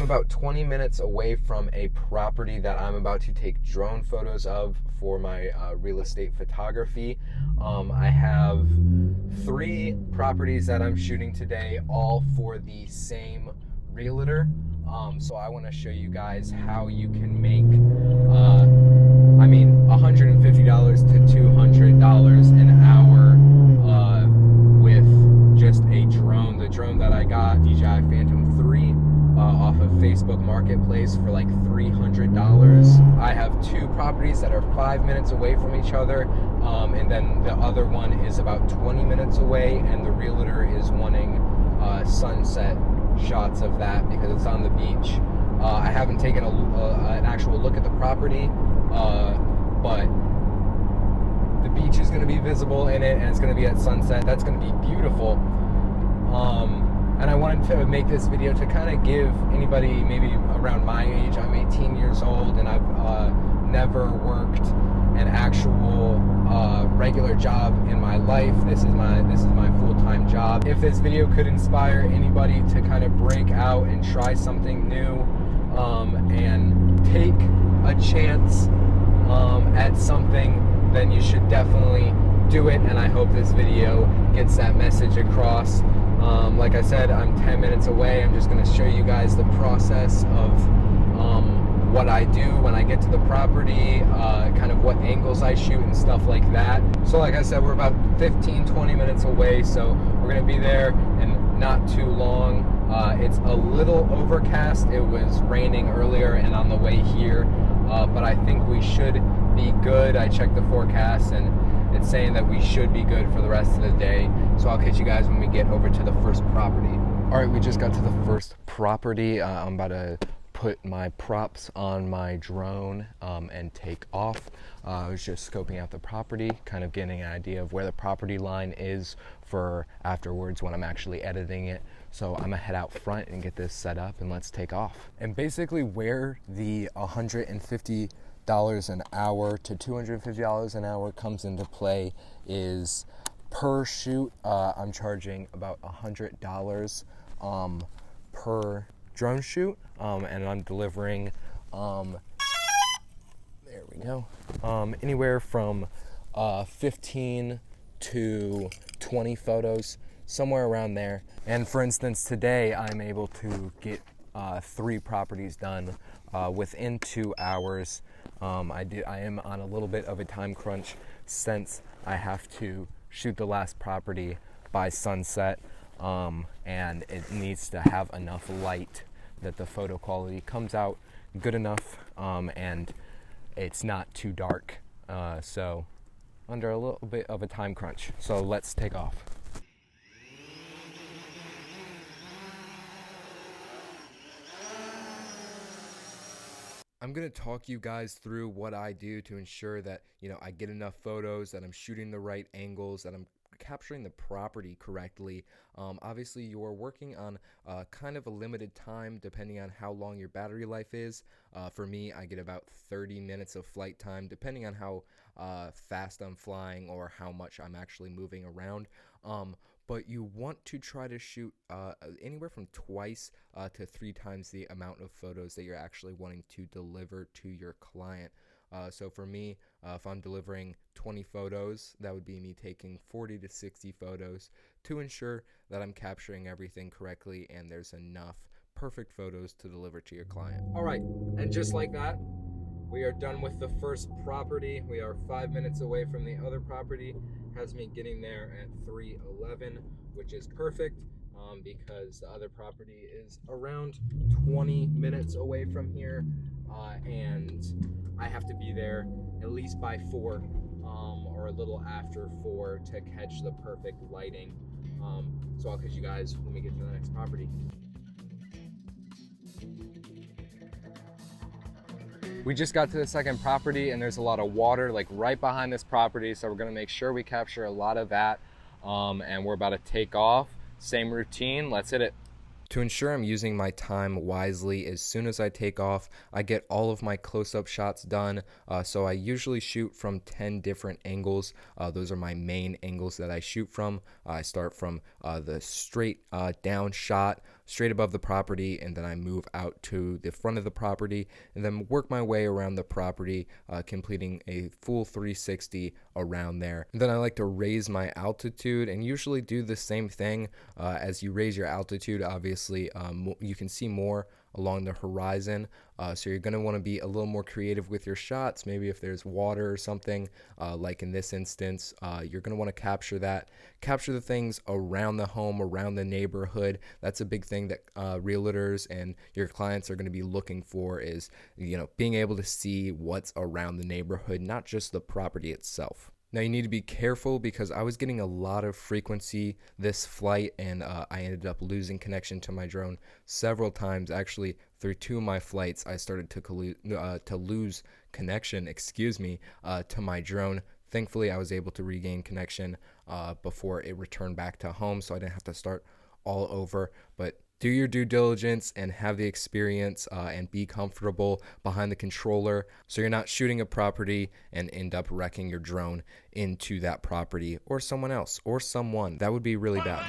about 20 minutes away from a property that I'm about to take drone photos of for my real estate photography. I have 3 properties that I'm shooting today, all for the same realtor. So I want to show you guys how you can make, $150 to $200 an hour with just a drone. The drone that I got, DJI Phantom 3. Off of Facebook Marketplace for like $300. I have 2 properties that are 5 minutes away from each other, and then the other one is about 20 minutes away, and the realtor is wanting sunset shots of that because it's on the beach. I haven't taken an actual look at the property, but the beach is going to be visible in it, and it's going to be at sunset. That's going to be beautiful. And I wanted to make this video to kind of give anybody maybe around my age. I'm 18 years old, and I've never worked an actual regular job in my life. This is my full-time job. If this video could inspire anybody to kind of break out and try something new, and take a chance at something, then you should definitely do it. And I hope this video gets that message across. Like I said, I'm 10 minutes away. I'm just going to show you guys the process of what I do when I get to the property, kind of what angles I shoot and stuff like that. So like I said, we're about 15-20 minutes away, so we're going to be there in not too long. It's a little overcast. It was raining earlier and on the way here, but I think we should be good. I checked the forecast, and it's saying that we should be good for the rest of the day. So I'll catch you guys when we get over to the first property. All right, we just got to the first property. I'm about to put my props on my drone and take off. I was just scoping out the property, kind of getting an idea of where the property line is for afterwards when I'm actually editing it. So I'm gonna head out front and get this set up, and let's take off. And basically where the $150 an hour to $250 an hour comes into play is per shoot. I'm charging about $100 per drone shoot, and I'm delivering there we go, anywhere from 15 to 20 photos, somewhere around there. And for instance, today I'm able to get 3 properties done within 2 hours. I am on a little bit of a time crunch since I have to shoot the last property by sunset, and it needs to have enough light that the photo quality comes out good enough, and it's not too dark, so under a little bit of a time crunch. So let's take off. I'm going to talk you guys through what I do to ensure that, I get enough photos, that I'm shooting the right angles, that I'm capturing the property correctly. Obviously, you're working on kind of a limited time depending on how long your battery life is. For me, I get about 30 minutes of flight time depending on how fast I'm flying or how much I'm actually moving around. But you want to try to shoot anywhere from twice to 3 times the amount of photos that you're actually wanting to deliver to your client. So for me, if I'm delivering 20 photos, that would be me taking 40 to 60 photos to ensure that I'm capturing everything correctly and there's enough perfect photos to deliver to your client. All right, and just like that, we are done with the first property. We are 5 minutes away from the other property. Has me getting there at 3:11, which is perfect because the other property is around 20 minutes away from here, and I have to be there at least by 4 or a little after 4 to catch the perfect lighting. So I'll catch you guys when we get to the next property. We just got to the second property, and there's a lot of water like right behind this property, so we're gonna make sure we capture a lot of that, and we're about to take off. Same routine, let's hit it. To ensure I'm using my time wisely, as soon as I take off, I get all of my close-up shots done. So I usually shoot from 10 different angles. Those are my main angles that I shoot from. I start from the straight down shot, straight above the property, and then I move out to the front of the property and then work my way around the property, completing a full 360 around there. And then I like to raise my altitude and usually do the same thing. As you raise your altitude, obviously you can see more along the horizon, so you're going to want to be a little more creative with your shots. Maybe if there's water or something, like in this instance, you're going to want to capture the things around the home, around the neighborhood. That's a big thing that realtors and your clients are going to be looking for, is being able to see what's around the neighborhood, not just the property itself. Now you need to be careful, because I was getting a lot of frequency this flight, and I ended up losing connection to my drone several times. Actually, through 2 of my flights, I started to lose connection, to my drone. Thankfully, I was able to regain connection before it returned back to home, so I didn't have to start all over. But do your due diligence and have the experience and be comfortable behind the controller, so you're not shooting a property and end up wrecking your drone into that property or someone else or someone. That would be really bad.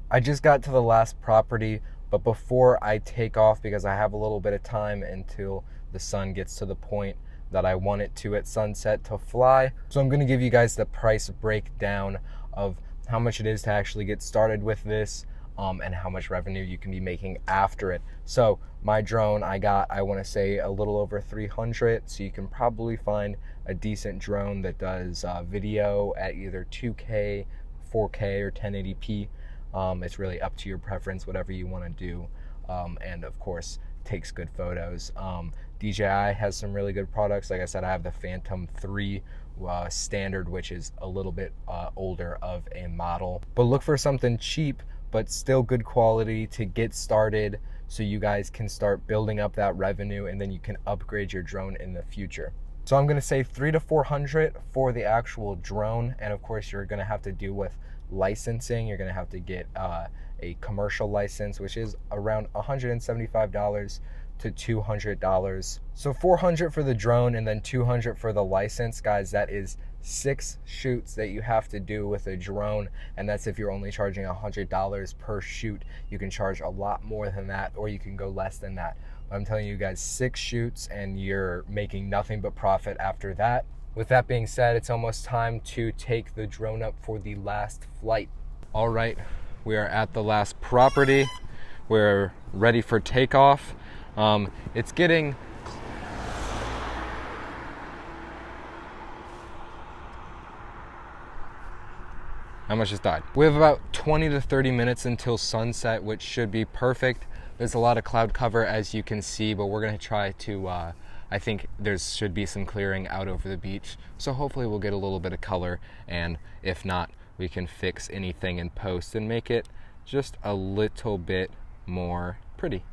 I just got to the last property, but before I take off, because I have a little bit of time until the sun gets to the point that I want it to at sunset to fly. So I'm going to give you guys the price breakdown of how much it is to actually get started with this. And how much revenue you can be making after it. So my drone, I want to say a little over 300. So you can probably find a decent drone that does video at either 2K, 4K, or 1080p. It's really up to your preference, whatever you want to do. And of course, takes good photos. DJI has some really good products. Like I said, I have the Phantom 3 standard, which is a little bit older of a model. But look for something cheap, but still good quality to get started, so you guys can start building up that revenue, and then you can upgrade your drone in the future. So I'm gonna say 300 to 400 for the actual drone, and of course you're gonna have to deal with licensing. You're gonna have to get a commercial license, which is around $175 to $200. So 400 for the drone and then 200 for the license. Guys, that is 6 shoots that you have to do with a drone, and that's if you're only charging $100 per shoot. You can charge a lot more than that, or you can go less than that. But I'm telling you guys, 6 shoots and you're making nothing but profit after that. With that being said, it's almost time to take the drone up for the last flight. All right, we are at the last property. We're ready for takeoff. It's getting I almost just died. We have about 20 to 30 minutes until sunset, which should be perfect. There's a lot of cloud cover, as you can see, but we're gonna try to, I think there should be some clearing out over the beach. So hopefully we'll get a little bit of color, and if not, we can fix anything in post and make it just a little bit more pretty.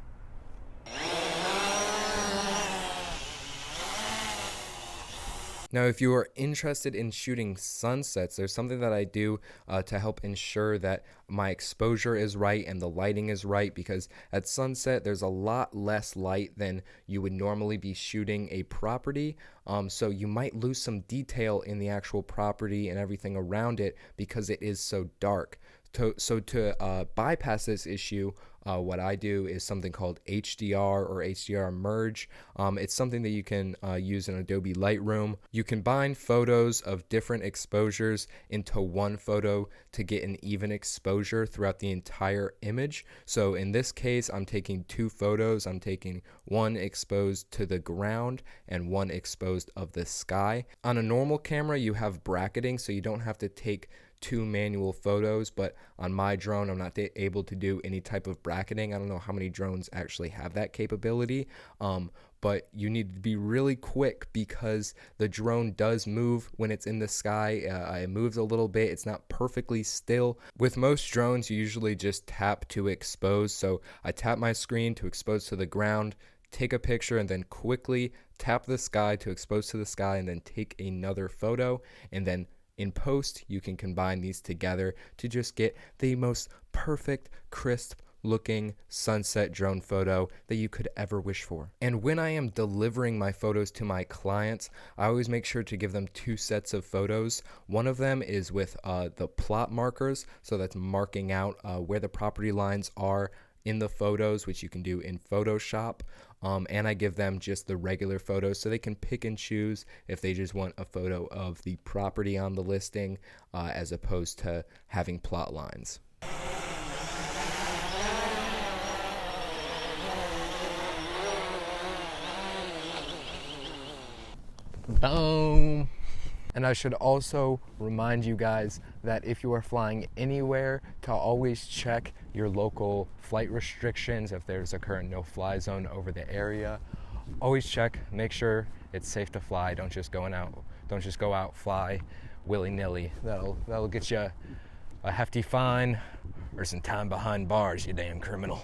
Now, if you are interested in shooting sunsets, there's something that I do to help ensure that my exposure is right and the lighting is right, because at sunset, there's a lot less light than you would normally be shooting a property. So you might lose some detail in the actual property and everything around it because it is so dark. So to bypass this issue, what I do is something called HDR or HDR merge. It's something that you can use in Adobe Lightroom. You combine photos of different exposures into one photo to get an even exposure throughout the entire image. So in this case, I'm taking 2 photos. I'm taking one exposed to the ground and one exposed of the sky. On a normal camera, you have bracketing, so you don't have to take 2 manual photos, but on my drone, I'm not able to do any type of bracketing. I don't know how many drones actually have that capability, but you need to be really quick because the drone does move when it's in the sky. It moves a little bit. It's not perfectly still. With most drones, you usually just tap to expose. So I tap my screen to expose to the ground, take a picture, and then quickly tap the sky to expose to the sky, and then take another photo, and then in post, you can combine these together to just get the most perfect, crisp looking sunset drone photo that you could ever wish for. And when I am delivering my photos to my clients, I always make sure to give them 2 sets of photos. One of them is with the plot markers, so that's marking out where the property lines are in the photos, which you can do in Photoshop. And I give them just the regular photos so they can pick and choose if they just want a photo of the property on the listing as opposed to having plot lines. Boom! And I should also remind you guys that if you are flying anywhere, to always check your local flight restrictions. If there's a current no-fly zone over the area, always check, make sure it's safe to fly. Don't just go out, fly willy-nilly. That'll get you a hefty fine or some time behind bars, you damn criminal.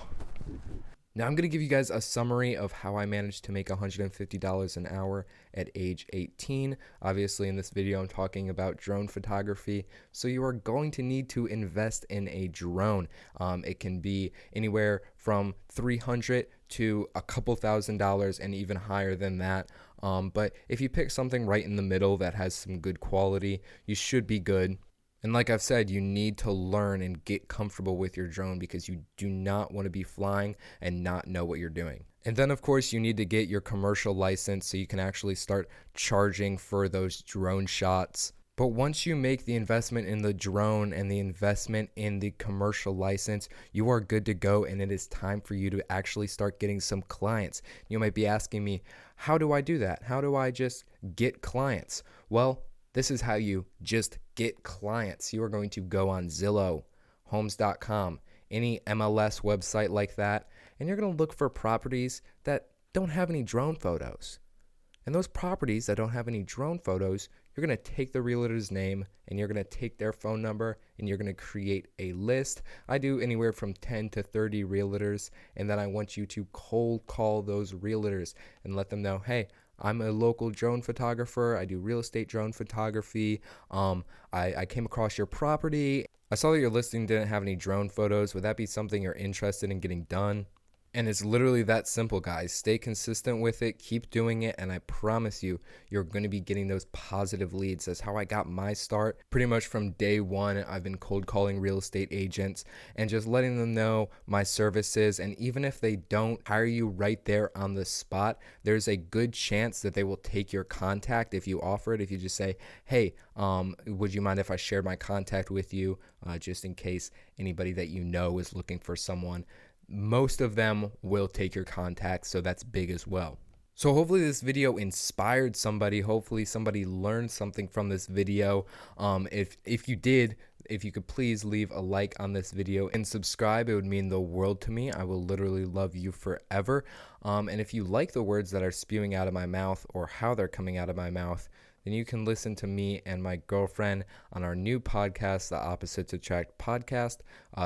Now I'm going to give you guys a summary of how I managed to make $150 an hour at age 18. Obviously in this video I'm talking about drone photography, so you are going to need to invest in a drone. It can be anywhere from $300 to a couple $1,000s and even higher than that. But if you pick something right in the middle that has some good quality, you should be good. And like I've said, you need to learn and get comfortable with your drone because you do not want to be flying and not know what you're doing. And then of course you need to get your commercial license so you can actually start charging for those drone shots. But once you make the investment in the drone and the investment in the commercial license, you are good to go, and it is time for you to actually start getting some clients. You might be asking me, how do I do that? How do I just get clients? Well, this is how you just get clients. You are going to go on Zillow, Homes.com, any MLS website like that, and you're going to look for properties that don't have any drone photos. And those properties that don't have any drone photos, you're going to take the realtor's name and you're going to take their phone number and you're going to create a list. I do anywhere from 10 to 30 realtors, and then I want you to cold call those realtors and let them know, hey, I'm a local drone photographer. I do real estate drone photography. I came across your property. I saw that your listing didn't have any drone photos. Would that be something you're interested in getting done? And it's literally that simple, guys. Stay consistent with it, keep doing it, and I promise you, you're going to be getting those positive leads. That's how I got my start. Pretty much from day one, I've been cold calling real estate agents and just letting them know my services. And even if they don't hire you right there on the spot, there's a good chance that they will take your contact if you offer it. If you just say, hey, would you mind if I shared my contact with you, just in case anybody that you know is looking for someone. Most of them will take your contact, so that's big as well. So hopefully this video inspired somebody. Hopefully somebody learned something from this video. If you did, if you could please leave a like on this video and subscribe, it would mean the world to me. I will literally love you forever. And if you like the words that are spewing out of my mouth or how they're coming out of my mouth, then you can listen to me and my girlfriend on our new podcast, the Opposites Attract podcast.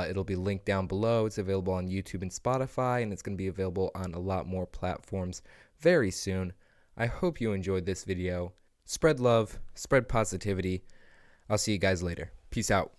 It'll be linked down below. It's available on YouTube and Spotify, and it's going to be available on a lot more platforms very soon. I hope you enjoyed this video. Spread love, spread positivity. I'll see you guys later. Peace out.